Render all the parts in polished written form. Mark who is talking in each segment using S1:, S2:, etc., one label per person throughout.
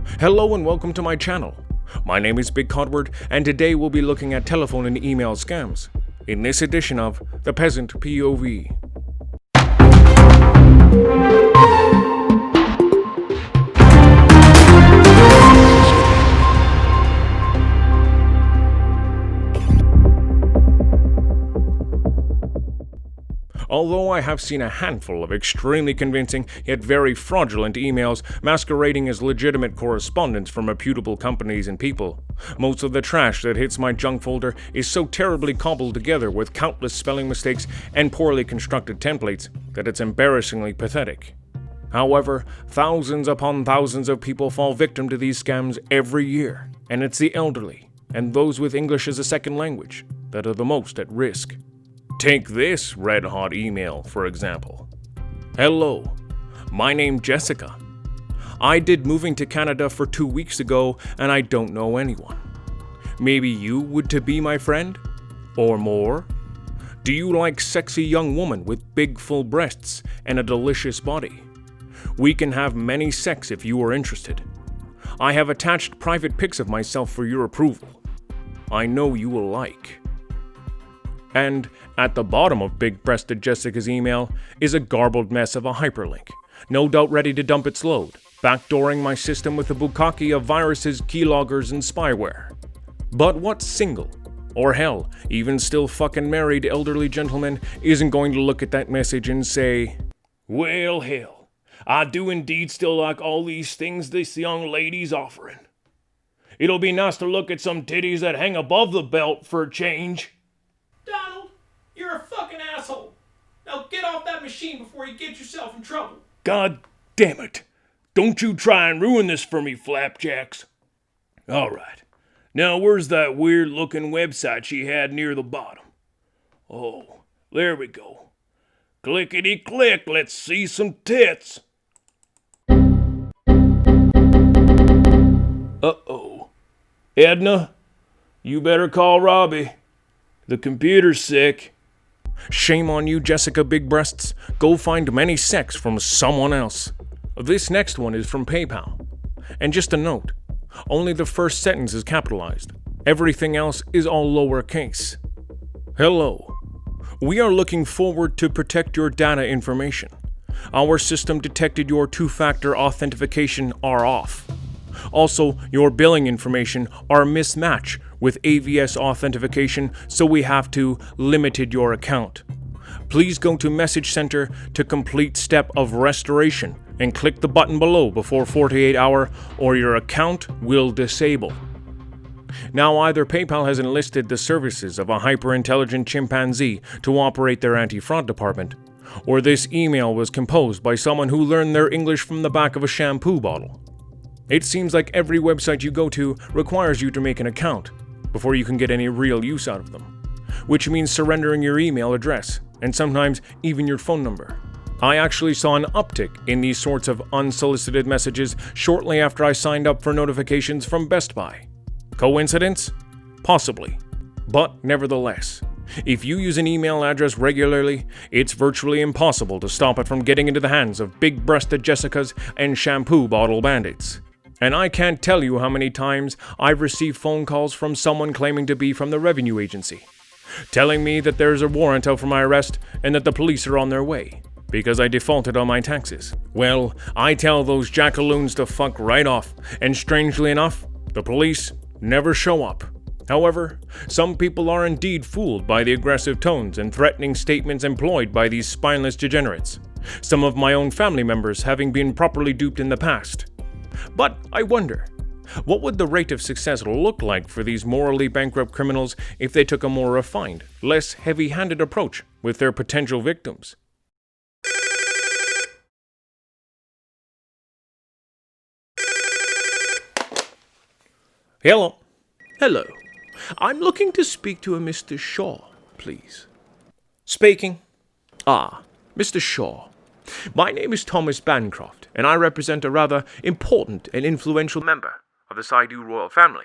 S1: Hello and welcome to my channel. My name is Big Codward, and today we'll be looking at telephone and email scams in this edition of the Peasant POV. Although I have seen a handful of extremely convincing yet very fraudulent emails masquerading as legitimate correspondence from reputable companies and people, most of the trash that hits my junk folder is so terribly cobbled together with countless spelling mistakes and poorly constructed templates that it's embarrassingly pathetic. However, thousands upon thousands of people fall victim to these scams every year, and it's the elderly and those with English as a second language that are the most at risk. Take this red-hot email, for example. Hello, my name's Jessica. I did moving to Canada for 2 weeks ago and I don't know anyone. Maybe you would to be my friend? Or more? Do you like sexy young woman with big full breasts and a delicious body? We can have many sex if you are interested. I have attached private pics of myself for your approval. I know you will like. And at the bottom of big-breasted Jessica's email is a garbled mess of a hyperlink, no doubt ready to dump its load, backdooring my system with a bukkake of viruses, keyloggers, and spyware. But what single, or hell, even still fucking married elderly gentleman isn't going to look at that message and say, "Well, hell, I do indeed still like all these things this young lady's offering. It'll be nice to look at some titties that hang above the belt for a change."
S2: Donald, you're a fucking asshole. Now get off that machine before you get yourself in trouble.
S1: God damn it. Don't you try and ruin this for me, Flapjacks. Alright. Now where's that weird looking website she had near the bottom? Oh, there we go. Clickety click, let's see some tits. Uh-oh. Edna, you better call Robbie. The computer's sick. Shame on you, Jessica Big Breasts. Go find many sex from someone else. This next one is from PayPal. And just a note, only the first sentence is capitalized. Everything else is all lowercase. Hello. We are looking forward to protect your data information. Our system detected your two-factor authentication are off. Also, your billing information are mismatched with AVS authentication, so we have to limited your account. Please go to Message Center to complete step of restoration and click the button below before 48 hours or your account will disable. Now either PayPal has enlisted the services of a hyper-intelligent chimpanzee to operate their anti-fraud department, or this email was composed by someone who learned their English from the back of a shampoo bottle. It seems like every website you go to requires you to make an account before you can get any real use out of them, which means surrendering your email address and sometimes even your phone number. I actually saw an uptick in these sorts of unsolicited messages shortly after I signed up for notifications from Best Buy. Coincidence? Possibly. But nevertheless, if you use an email address regularly, it's virtually impossible to stop it from getting into the hands of big-breasted Jessicas and shampoo bottle bandits. And I can't tell you how many times I've received phone calls from someone claiming to be from the revenue agency, telling me that there's a warrant out for my arrest and that the police are on their way, because I defaulted on my taxes. Well, I tell those jackaloons to fuck right off, and strangely enough, the police never show up. However, some people are indeed fooled by the aggressive tones and threatening statements employed by these spineless degenerates, some of my own family members having been properly duped in the past. But I wonder, what would the rate of success look like for these morally bankrupt criminals if they took a more refined, less heavy-handed approach with their potential victims? Hello.
S2: Hello. I'm looking to speak to a Mr. Shaw, please.
S1: Speaking.
S2: Ah, Mr. Shaw. My name is Thomas Bancroft, and I represent a rather important and influential member of the Saidu royal family.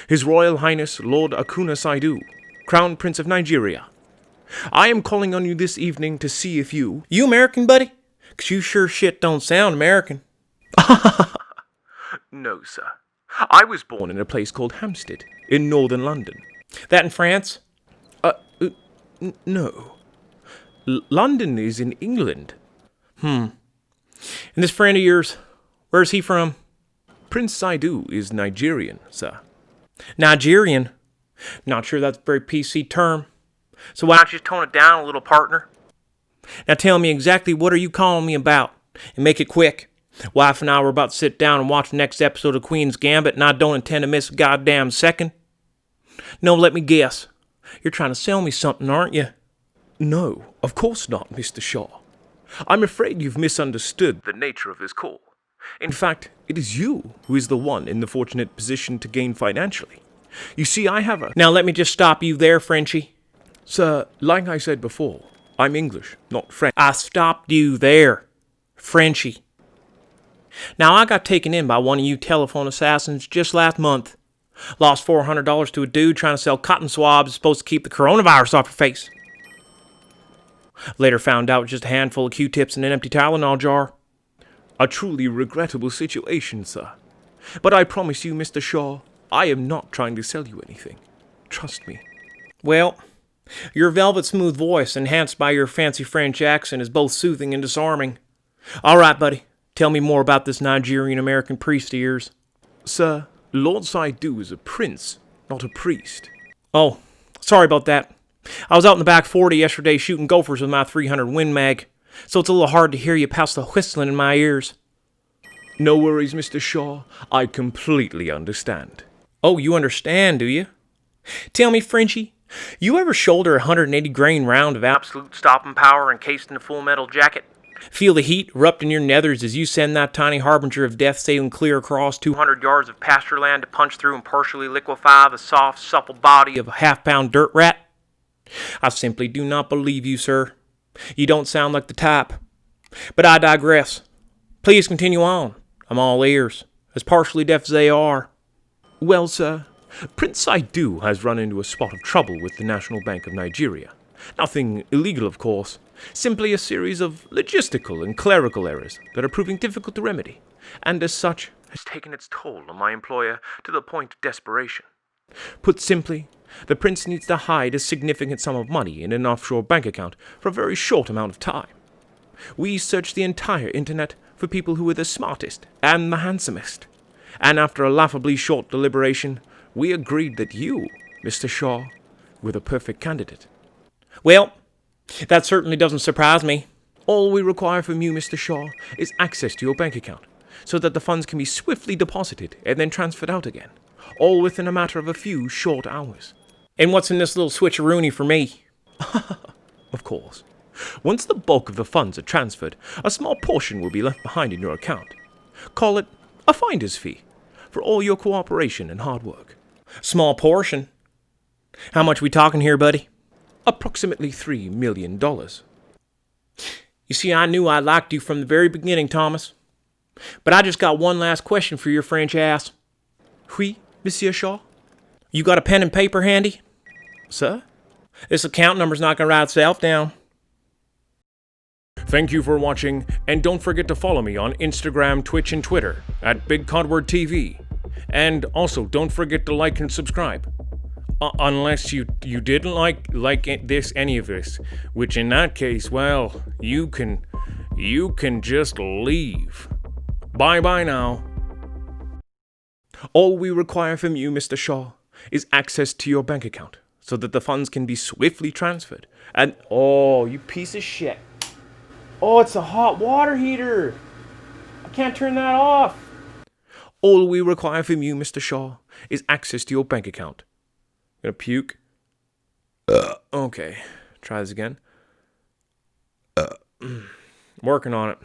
S2: His Royal Highness Lord Akuna Saidu, Crown Prince of Nigeria. I am calling on you this evening to see if you...
S1: You American, buddy? 'Cause you sure shit don't sound American.
S2: No, sir. I was born in a place called Hampstead, in northern London.
S1: That in France?
S2: No. London is in England.
S1: And this friend of yours, where's he from?
S2: Prince Saidu is Nigerian, sir.
S1: Nigerian? Not sure that's a very PC term. So why don't you tone it down a little, partner? Now tell me exactly what are you calling me about? And make it quick. Wife and I were about to sit down and watch the next episode of Queen's Gambit, and I don't intend to miss a goddamn second. No, let me guess. You're trying to sell me something, aren't you?
S2: No, of course not, Mr. Shaw. I'm afraid you've misunderstood the nature of this call. In fact, it is you who is the one in the fortunate position to gain financially. You see, I have a...
S1: Now let me just stop you there, Frenchie.
S2: Sir, like I said before, I'm English, not French.
S1: I stopped you there, Frenchie. Now, I got taken in by one of you telephone assassins just last month. Lost $400 to a dude trying to sell cotton swabs supposed to keep the coronavirus off your face. Later found out it was just a handful of Q-tips and an empty Tylenol jar.
S2: A truly regrettable situation, sir. But I promise you, Mr. Shaw, I am not trying to sell you anything. Trust me.
S1: Well, your velvet smooth voice, enhanced by your fancy French accent, is both soothing and disarming. All right, buddy. Tell me more about this Nigerian-American priest of yours.
S2: Sir, Lord Saidu is a prince, not a priest.
S1: Oh, sorry about that. I was out in the back 40 yesterday shooting gophers with my 300 Win Mag, so it's a little hard to hear you past the whistling in my ears.
S2: No worries, Mr. Shaw. I completely understand.
S1: Oh, you understand, do you? Tell me, Frenchie, you ever shoulder a 180 grain round of absolute stopping power encased in a full metal jacket? Feel the heat erupt in your nethers as you send that tiny harbinger of death sailing clear across 200 yards of pasture land to punch through and partially liquefy the soft, supple body of a half-pound dirt rat? I simply do not believe you, sir. You don't sound like the type. But I digress. Please continue on. I'm all ears, as partially deaf as they are.
S2: Well, sir, Prince Saidu has run into a spot of trouble with the National Bank of Nigeria. Nothing illegal, of course. Simply a series of logistical and clerical errors that are proving difficult to remedy, and as such has taken its toll on my employer to the point of desperation. Put simply, the prince needs to hide a significant sum of money in an offshore bank account for a very short amount of time. We searched the entire internet for people who were the smartest and the handsomest, and after a laughably short deliberation, we agreed that you, Mr. Shaw, were the perfect candidate.
S1: Well, that certainly doesn't surprise me.
S2: All we require from you, Mr. Shaw, is access to your bank account, so that the funds can be swiftly deposited and then transferred out again, all within a matter of a few short hours.
S1: And what's in this little switcheroony for me?
S2: Of course. Once the bulk of the funds are transferred, a small portion will be left behind in your account. Call it a finder's fee for all your cooperation and hard work.
S1: Small portion? How much we talking here, buddy?
S2: Approximately $3 million.
S1: You see, I knew I liked you from the very beginning, Thomas. But I just got one last question for your French ass.
S2: Oui, Monsieur Shaw?
S1: You got a pen and paper handy?
S2: Sir?
S1: This account number's not gonna write itself down.
S2: Thank you for watching, and don't forget to follow me on Instagram, Twitch, and Twitter at BigCodwordTV. And also, don't forget to like and subscribe. Unless you didn't like any of this, which in that case, well, you can just leave. Bye now. All we require from you, Mr. Shaw, is access to your bank account, so that the funds can be swiftly transferred. And
S1: oh, you piece of shit. Oh, it's a hot water heater. I can't turn that off.
S2: All we require from you, Mr. Shaw, is access to your bank account. Gonna puke? Okay, try this again.
S1: Working on it.